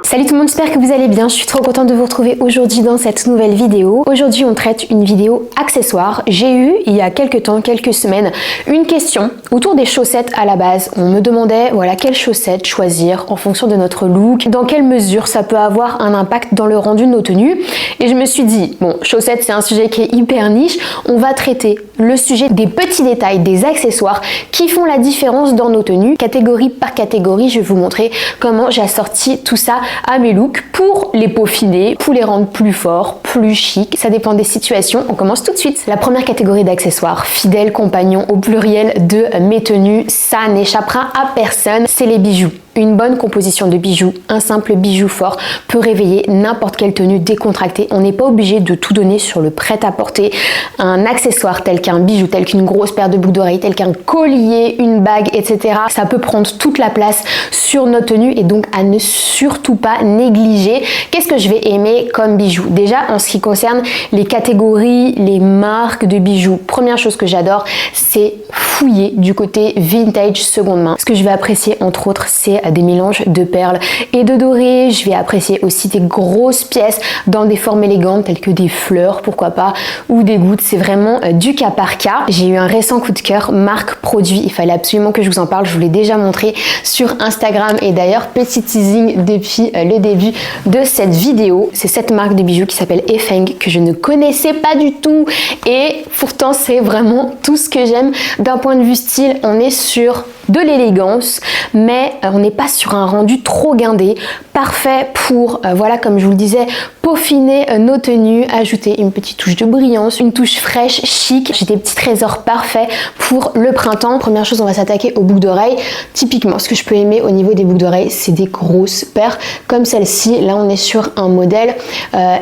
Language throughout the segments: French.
Salut tout le monde, j'espère que vous allez bien. Je suis trop contente de vous retrouver aujourd'hui dans cette nouvelle vidéo. Aujourd'hui, on traite une vidéo accessoires. J'ai eu, il y a quelques semaines, une question autour des chaussettes à la base. On me demandait, voilà, quelles chaussettes choisir en fonction de notre look, dans quelle mesure ça peut avoir un impact dans le rendu de nos tenues. Et je me suis dit, bon, chaussettes, c'est un sujet qui est hyper niche. On va traiter le sujet des petits détails, des accessoires qui font la différence dans nos tenues. Catégorie par catégorie, je vais vous montrer comment j'ai assorti tout ça à mes looks pour les peaufiner, pour les rendre plus forts, plus chic. Ça dépend des situations. On commence tout de suite. La première catégorie d'accessoires, fidèles compagnons au pluriel de mes tenues, ça n'échappera à personne, c'est les bijoux. Une bonne composition de bijoux, un simple bijou fort peut réveiller n'importe quelle tenue décontractée. On n'est pas obligé de tout donner sur le prêt-à-porter. Un accessoire tel qu'un bijou, tel qu'une grosse paire de boucles d'oreilles, tel qu'un collier, une bague, etc. Ça peut prendre toute la place sur notre tenue et donc à ne surtout pas négliger. Qu'est-ce que je vais aimer comme bijoux? Déjà, en ce qui concerne les catégories, les marques de bijoux, première chose que j'adore, c'est fouiller du côté vintage seconde main. Ce que je vais apprécier entre autres, c'est des mélanges de perles et de doré. Je vais apprécier aussi des grosses pièces dans des formes élégantes telles que des fleurs, pourquoi pas, ou des gouttes. C'est vraiment du cas par cas. J'ai eu un récent coup de cœur, marque produit. Il fallait absolument que je vous en parle. Je vous l'ai déjà montré sur Instagram et d'ailleurs, petit teasing depuis le début de cette vidéo. C'est cette marque de bijoux qui s'appelle Efeng que je ne connaissais pas du tout et pourtant c'est vraiment tout ce que j'aime. D'un point de vue style, on est sur de l'élégance, mais on n'est pas sur un rendu trop guindé, parfait pour, voilà, comme je vous le disais, peaufiner nos tenues, ajouter une petite touche de brillance, une touche fraîche, chic. J'ai des petits trésors parfaits pour le printemps. Première chose, on va s'attaquer aux boucles d'oreilles. Typiquement, ce que je peux aimer au niveau des boucles d'oreilles, c'est des grosses paires comme celle-ci. Là, on est sur un modèle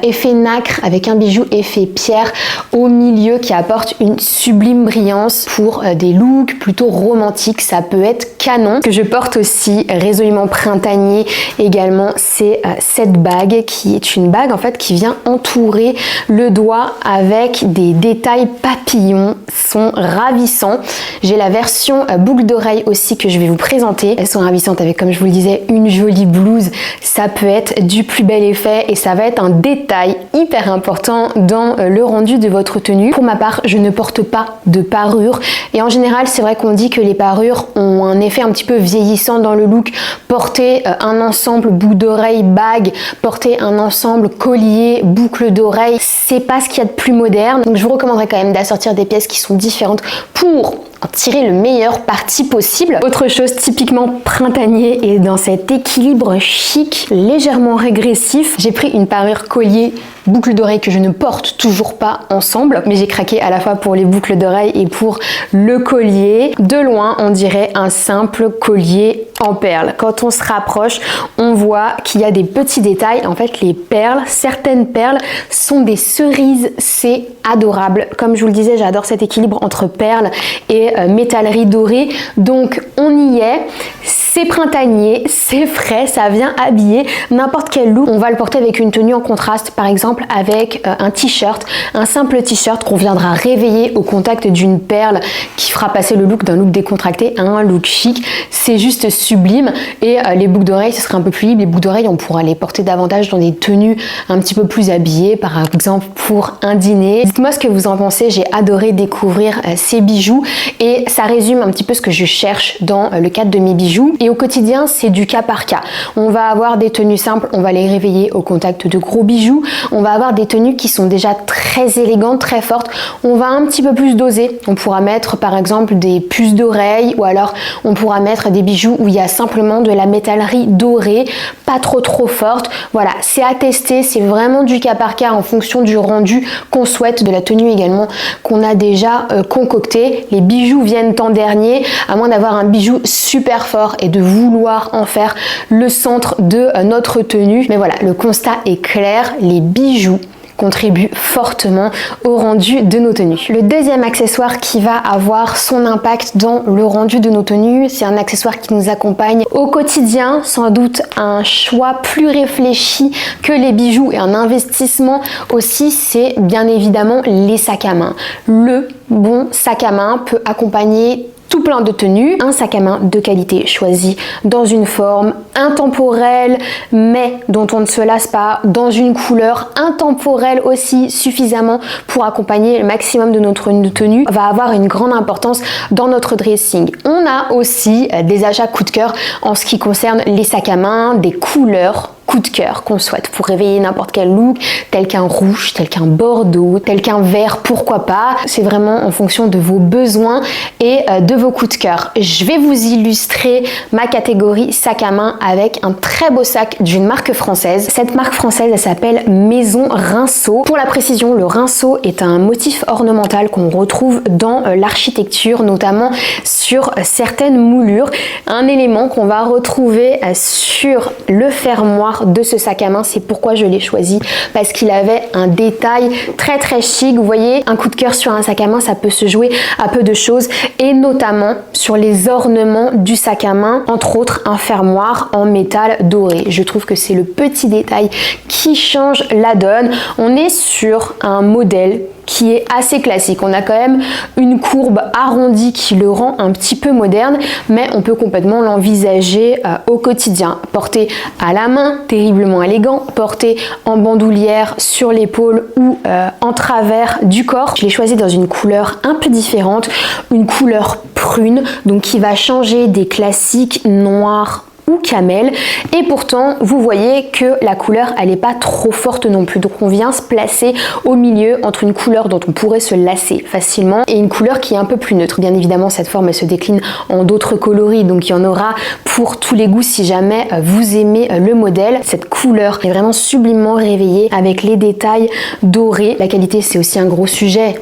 effet nacre avec un bijou effet pierre au milieu qui apporte une sublime brillance pour des looks plutôt romantiques. Ça peut être canon. Ce que je porte aussi résolument printanier également, c'est cette bague qui est une bague en fait qui vient entourer le doigt avec des détails papillons, sont ravissants. J'ai la version boucle d'oreille aussi que je vais vous présenter. Elles sont ravissantes avec, comme je vous le disais, une jolie blouse. Ça peut être du plus bel effet et ça va être un détail hyper important dans le rendu de votre tenue. Pour ma part, je ne porte pas de parure et en général, c'est vrai qu'on dit que les parures ont un effet un petit peu vieillissant dans le look. Porter un ensemble boucle d'oreille, bague, porter un ensemble collier, boucle d'oreille, c'est pas ce qu'il y a de plus moderne. Donc je vous recommanderais quand même d'assortir des pièces qui sont différentes pour en tirer le meilleur parti possible. Autre chose typiquement printanier et dans cet équilibre chic, légèrement régressif, j'ai pris une parure collier boucle d'oreille que je ne porte toujours pas ensemble, mais j'ai craqué à la fois pour les boucles d'oreille et pour le collier. De loin, on dirait un simple collier en perles. Quand on se rapproche, on voit qu'il y a des petits détails. En fait, les perles, certaines perles sont des cerises. C'est adorable. Comme je vous le disais, j'adore cet équilibre entre perles et métallerie dorée. Donc, on y est. C'est printanier, c'est frais, ça vient habiller n'importe quel look. On va le porter avec une tenue en contraste, par exemple avec un t-shirt, un simple t-shirt qu'on viendra réveiller au contact d'une perle qui fera passer le look d'un look décontracté à un look chic. C'est juste sublime. Et les boucles d'oreilles, ce serait un peu plus libre. Les boucles d'oreilles, on pourra les porter davantage dans des tenues un petit peu plus habillées, par exemple pour un dîner. Dites-moi ce que vous en pensez. J'ai adoré découvrir ces bijoux et ça résume un petit peu ce que je cherche dans le cadre de mes bijoux. Et au quotidien, c'est du cas par cas. On va avoir des tenues simples, on va les réveiller au contact de gros bijoux. On va avoir des tenues qui sont déjà très élégantes, très fortes. On va un petit peu plus doser. On pourra mettre par exemple des puces d'oreilles ou alors on pourra mettre des bijoux où il y a simplement de la métallerie dorée, pas trop forte. Voilà, c'est à tester, c'est vraiment du cas par cas en fonction du rendu qu'on souhaite, de la tenue également qu'on a déjà concocté. Les bijoux viennent en dernier, à moins d'avoir un bijou super fort et de vouloir en faire le centre de notre tenue. Mais voilà, le constat est clair, les bijoux contribue fortement au rendu de nos tenues. Le deuxième accessoire qui va avoir son impact dans le rendu de nos tenues, c'est un accessoire qui nous accompagne au quotidien, sans doute un choix plus réfléchi que les bijoux et un investissement aussi, c'est bien évidemment les sacs à main. Le bon sac à main peut accompagner tout plein de tenues, un sac à main de qualité choisi dans une forme intemporelle mais dont on ne se lasse pas, dans une couleur intemporelle aussi suffisamment pour accompagner le maximum de notre tenue, va avoir une grande importance dans notre dressing. On a aussi des achats coup de cœur en ce qui concerne les sacs à main, des couleurs coup de cœur qu'on souhaite pour réveiller n'importe quel look, tel qu'un rouge, tel qu'un bordeaux, tel qu'un vert, pourquoi pas. C'est vraiment en fonction de vos besoins et de vos coups de cœur. Je vais vous illustrer ma catégorie sac à main avec un très beau sac d'une marque française. Cette marque française, elle s'appelle Maison Rinceau. Pour la précision, le rinceau est un motif ornemental qu'on retrouve dans l'architecture, notamment sur certaines moulures. Un élément qu'on va retrouver sur le fermoir de ce sac à main, c'est pourquoi je l'ai choisi, parce qu'il avait un détail très très chic. Vous voyez, un coup de cœur sur un sac à main, ça peut se jouer à peu de choses, et notamment sur les ornements du sac à main, entre autres un fermoir en métal doré. Je trouve que c'est le petit détail qui change la donne. On est sur un modèle qui est assez classique. On a quand même une courbe arrondie qui le rend un petit peu moderne, mais on peut complètement l'envisager au quotidien. Porté à la main, terriblement élégant, porté en bandoulière sur l'épaule ou en travers du corps. Je l'ai choisi dans une couleur un peu différente, une couleur prune, donc qui va changer des classiques noirs ou camel, et pourtant vous voyez que la couleur elle n'est pas trop forte non plus, donc on vient se placer au milieu entre une couleur dont on pourrait se lasser facilement et une couleur qui est un peu plus neutre. Bien évidemment cette forme elle se décline en d'autres coloris, donc il y en aura pour tous les goûts si jamais vous aimez le modèle. Cette couleur est vraiment sublimement réveillée avec les détails dorés. La qualité c'est aussi un gros sujet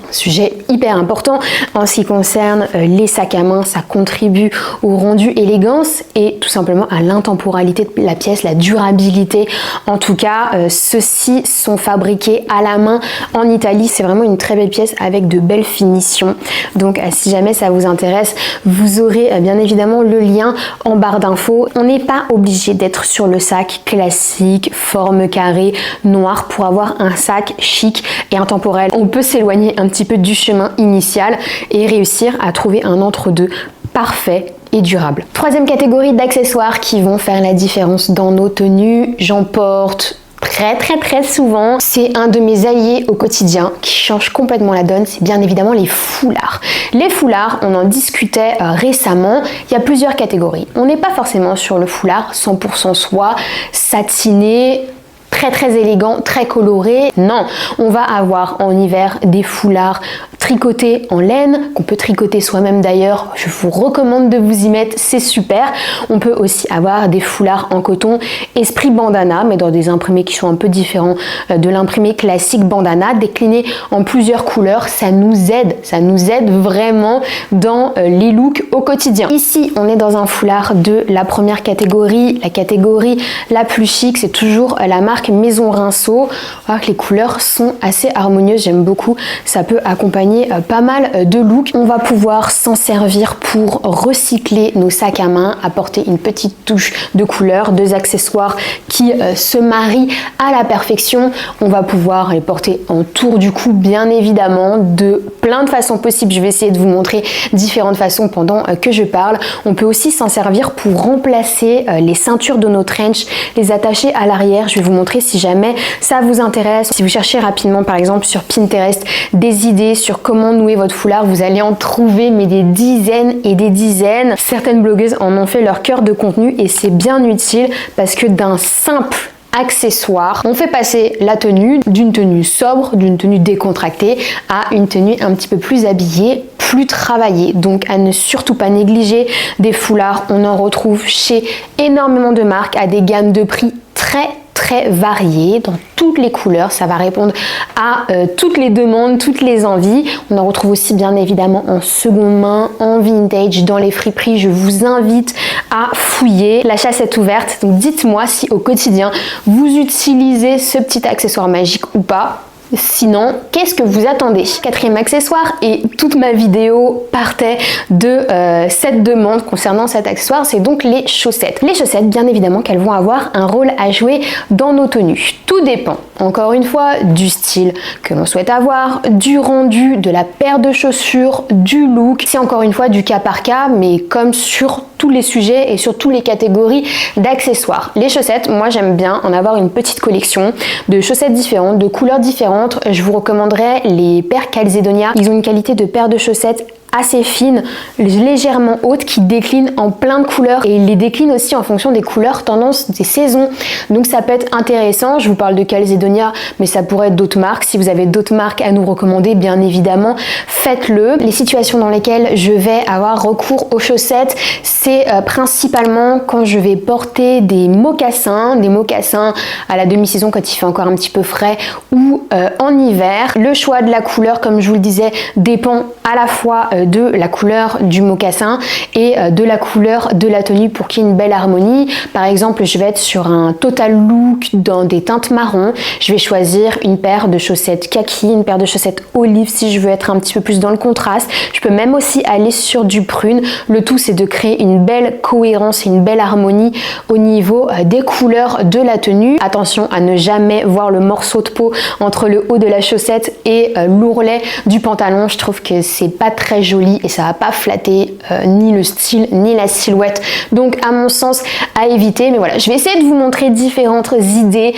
hyper important en ce qui concerne les sacs à main. Ça contribue au rendu élégance et tout simplement à l'intemporalité de la pièce, la durabilité. En tout cas, ceux-ci sont fabriqués à la main en Italie. C'est vraiment une très belle pièce avec de belles finitions. Donc si jamais ça vous intéresse, vous aurez bien évidemment le lien en barre d'infos. On n'est pas obligé d'être sur le sac classique, forme carrée, noir pour avoir un sac chic et intemporel. On peut s'éloigner un petit peu du chemin initial et réussir à trouver un entre-deux parfait et durable. Troisième catégorie d'accessoires qui vont faire la différence dans nos tenues. J'en porte très souvent. C'est un de mes alliés au quotidien qui change complètement la donne. C'est bien évidemment les foulards. Les foulards, on en discutait récemment. Il y a plusieurs catégories. On n'est pas forcément sur le foulard 100% soie, satiné, très élégant, très coloré. Non, on va avoir en hiver des foulards tricotés en laine, qu'on peut tricoter soi-même d'ailleurs. Je vous recommande de vous y mettre, c'est super. On peut aussi avoir des foulards en coton esprit bandana, mais dans des imprimés qui sont un peu différents de l'imprimé classique bandana, décliné en plusieurs couleurs. Ça nous aide vraiment dans les looks au quotidien. Ici, on est dans un foulard de la première catégorie, la catégorie la plus chic, c'est toujours la marque Maison Rinceau. On voit que les couleurs sont assez harmonieuses, j'aime beaucoup. Ça peut accompagner pas mal de looks. On va pouvoir s'en servir pour recycler nos sacs à main, apporter une petite touche de couleur, deux accessoires qui se marient à la perfection. On va pouvoir les porter en tour du cou, bien évidemment, de plein de façons possibles. Je vais essayer de vous montrer différentes façons pendant que je parle. On peut aussi s'en servir pour remplacer les ceintures de nos trench, les attacher à l'arrière. Je vais vous montrer si jamais ça vous intéresse. Si vous cherchez rapidement par exemple sur Pinterest des idées sur comment nouer votre foulard, vous allez en trouver mais des dizaines et des dizaines. Certaines blogueuses en ont fait leur cœur de contenu et c'est bien utile parce que d'un simple accessoire, on fait passer la tenue d'une tenue sobre, d'une tenue décontractée à une tenue un petit peu plus habillée, plus travaillée. Donc à ne surtout pas négliger des foulards. On en retrouve chez énormément de marques à des gammes de prix très variées dans toutes les couleurs. Ça va répondre à toutes les demandes, toutes les envies. On en retrouve aussi bien évidemment en seconde main, en vintage, dans les friperies. Je vous invite à fouiller. La chasse est ouverte, donc dites-moi si au quotidien vous utilisez ce petit accessoire magique ou pas. Sinon, qu'est-ce que vous attendez? Quatrième accessoire, et toute ma vidéo partait de cette demande concernant cet accessoire, c'est donc les chaussettes. Les chaussettes, bien évidemment qu'elles vont avoir un rôle à jouer dans nos tenues. Tout dépend, encore une fois, du style que l'on souhaite avoir, du rendu, de la paire de chaussures, du look. C'est encore une fois du cas par cas, mais comme sur tous les sujets et sur toutes les catégories d'accessoires. Les chaussettes, moi j'aime bien en avoir une petite collection de chaussettes différentes, de couleurs différentes. Je vous recommanderais les paires Calzedonia. Ils ont une qualité de paire de chaussettes assez fine, légèrement haute, qui décline en plein de couleurs, et il les décline aussi en fonction des couleurs tendances des saisons, donc ça peut être intéressant. Je vous parle de Calzedonia, mais ça pourrait être d'autres marques. Si vous avez d'autres marques à nous recommander, bien évidemment faites-le. Les situations dans lesquelles je vais avoir recours aux chaussettes, c'est principalement quand je vais porter des mocassins à la demi-saison quand il fait encore un petit peu frais, ou en hiver. Le choix de la couleur, comme je vous le disais, dépend à la fois de la couleur du mocassin et de la couleur de la tenue pour qu'il y ait une belle harmonie. Par exemple, je vais être sur un total look dans des teintes marron, je vais choisir une paire de chaussettes kaki, une paire de chaussettes olive si je veux être un petit peu plus dans le contraste. Je peux même aussi aller sur du prune. Le tout, c'est de créer une belle cohérence et une belle harmonie au niveau des couleurs de la tenue. Attention à ne jamais voir le morceau de peau entre le haut de la chaussette et l'ourlet du pantalon. Je trouve que c'est pas très joli et ça va pas flatter ni le style ni la silhouette, donc à mon sens à éviter. Mais voilà, je vais essayer de vous montrer différentes idées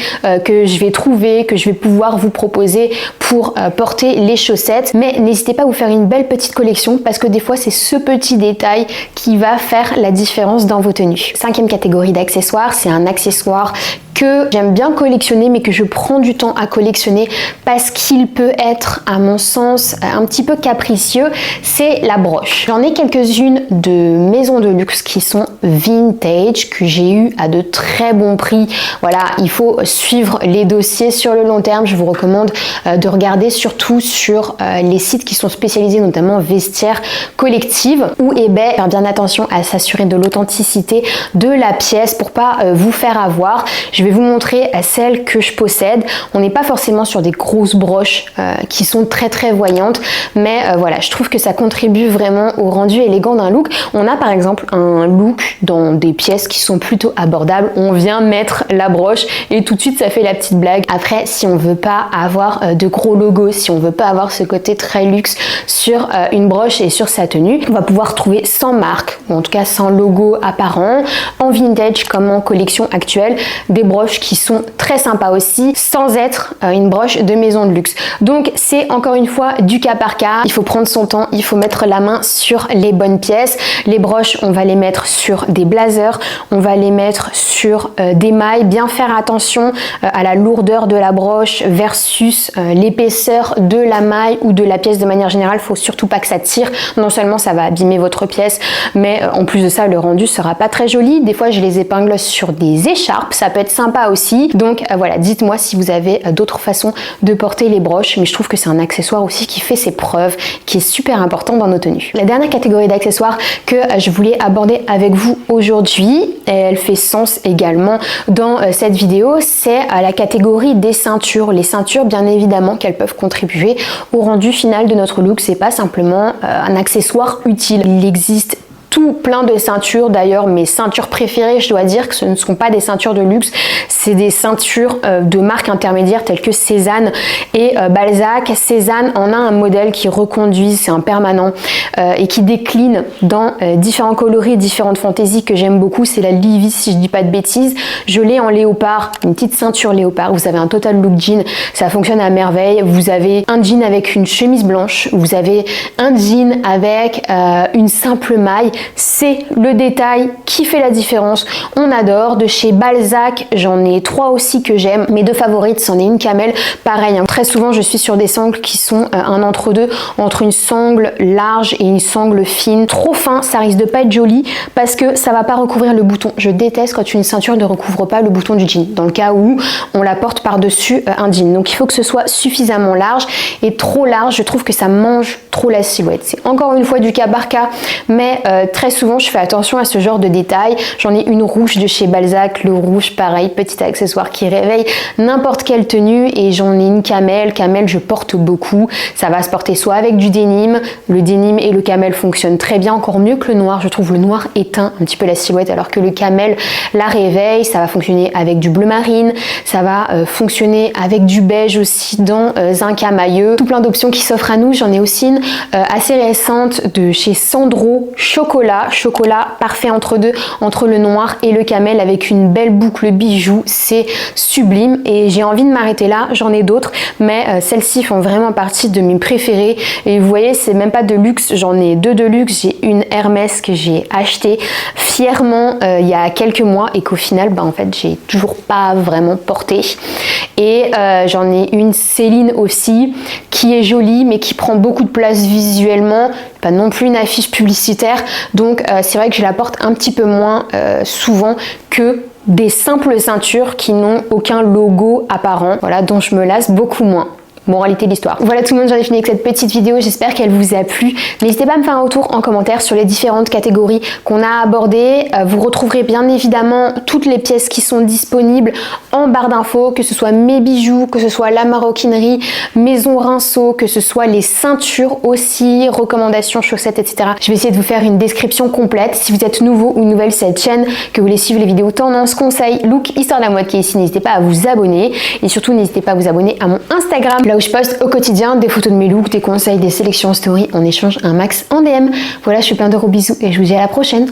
que je vais trouver, que je vais pouvoir vous proposer pour porter les chaussettes, mais n'hésitez pas à vous faire une belle petite collection, parce que des fois c'est ce petit détail qui va faire la différence dans vos tenues. Cinquième catégorie d'accessoires, c'est un accessoire que j'aime bien collectionner, mais que je prends du temps à collectionner parce qu'il peut être, à mon sens, un petit peu capricieux, c'est la broche. J'en ai quelques-unes de maisons de luxe qui sont vintage, que j'ai eu à de très bons prix. Voilà, il faut suivre les dossiers sur le long terme. Je vous recommande de regarder surtout sur les sites qui sont spécialisés, notamment Vestiaire Collective ou eBay. Faire bien attention à s'assurer de l'authenticité de la pièce pour pas vous faire avoir. Je vais vous montrer celles que je possède. On n'est pas forcément sur des grosses broches qui sont très voyantes, mais voilà, je trouve que ça contribue vraiment au rendu élégant d'un look. On a par exemple un look dans des pièces qui sont plutôt abordables, on vient mettre la broche et tout de suite ça fait la petite blague. Après, si on veut pas avoir de gros logos, si on veut pas avoir ce côté très luxe sur une broche et sur sa tenue, on va pouvoir trouver sans marque, ou en tout cas sans logo apparent, en vintage comme en collection actuelle, des broches qui sont très sympas aussi, sans être une broche de maison de luxe. Donc c'est encore une fois du cas par cas, il faut prendre son temps, il faut mettre la main sur les bonnes pièces. Les broches, on va les mettre sur des blazers, on va les mettre sur des mailles, bien faire attention à la lourdeur de la broche versus l'épaisseur de la maille ou de la pièce de manière générale. Faut surtout pas que ça tire, non seulement ça va abîmer votre pièce, mais en plus de ça, le rendu sera pas très joli. Des fois je les épingle sur des écharpes, ça peut être sympa aussi. Donc voilà, dites-moi si vous avez d'autres façons de porter les broches, mais je trouve que c'est un accessoire aussi qui fait ses preuves, qui est super important dans nos tenues. La dernière catégorie d'accessoires que je voulais aborder avec vous aujourd'hui, et elle fait sens également dans cette vidéo, c'est la catégorie des ceintures. Les ceintures, bien évidemment qu'elles peuvent contribuer au rendu final de notre look, c'est pas simplement un accessoire utile. Il existe tout plein de ceintures. D'ailleurs, mes ceintures préférées, je dois dire que ce ne sont pas des ceintures de luxe, c'est des ceintures de marque intermédiaire telles que Cézanne et Balzac. Cézanne en a un modèle qui reconduit, c'est un permanent et qui décline dans différents coloris, différentes fantaisies que j'aime beaucoup. C'est la Levi's si je dis pas de bêtises. Je l'ai en léopard, une petite ceinture léopard. Vous avez un total look jean, ça fonctionne à merveille. Vous avez un jean avec une chemise blanche, vous avez un jean avec une simple maille. C'est le détail qui fait la différence. On adore. De chez Balzac, j'en ai 3 aussi que j'aime. Mes 2 favorites, c'en est une camel. Pareil, hein. Très souvent, je suis sur des sangles qui sont un entre-deux, entre une sangle large et une sangle fine. Trop fin, ça risque de pas être joli parce que ça va pas recouvrir le bouton. Je déteste quand une ceinture ne recouvre pas le bouton du jean, dans le cas où on la porte par-dessus un jean. Donc il faut que ce soit suffisamment large, et trop large, je trouve que ça mange trop la silhouette. C'est encore une fois du cas par cas, mais très souvent je fais attention à ce genre de détails. J'en ai une rouge de chez Balzac, le rouge pareil, petit accessoire qui réveille n'importe quelle tenue, et j'en ai une camel. Camel je porte beaucoup, ça va se porter soit avec du denim, le denim et le camel fonctionnent très bien, encore mieux que le noir. Je trouve le noir éteint un petit peu la silhouette alors que le camel la réveille. Ça va fonctionner avec du bleu marine, ça va fonctionner avec du beige aussi dans un camailleux. Tout plein d'options qui s'offrent à nous. J'en ai aussi une assez récente de chez Sandro, chocolat parfait entre deux, entre le noir et le camel, avec une belle boucle bijou. C'est sublime et j'ai envie de m'arrêter là. J'en ai d'autres mais celles-ci font vraiment partie de mes préférées, et vous voyez c'est même pas de luxe, j'en ai deux de luxe. J'ai une Hermès que j'ai achetée fièrement il y a quelques mois et qu'au final en fait j'ai toujours pas vraiment portée, et j'en ai une Céline aussi qui est jolie mais qui prend beaucoup de place visuellement, pas non plus une affiche publicitaire, donc c'est vrai que je la porte un petit peu moins souvent que des simples ceintures qui n'ont aucun logo apparent, voilà, dont je me lasse beaucoup moins. Moralité de l'histoire. Voilà tout le monde, j'en ai fini avec cette petite vidéo, j'espère qu'elle vous a plu. N'hésitez pas à me faire un retour en commentaire sur les différentes catégories qu'on a abordées. Vous retrouverez bien évidemment toutes les pièces qui sont disponibles en barre d'infos, que ce soit mes bijoux, que ce soit la maroquinerie, Maison Rinceau, que ce soit les ceintures aussi, recommandations, chaussettes, etc. Je vais essayer de vous faire une description complète. Si vous êtes nouveau ou nouvelle sur cette chaîne, que vous voulez suivre les vidéos tendance, conseils, look, histoire de la mode qui est ici, n'hésitez pas à vous abonner, et surtout n'hésitez pas à vous abonner à mon Instagram, là où je poste au quotidien des photos de mes looks, des conseils, des sélections story. On échange un max en DM. Voilà, je fais plein de gros bisous et je vous dis à la prochaine.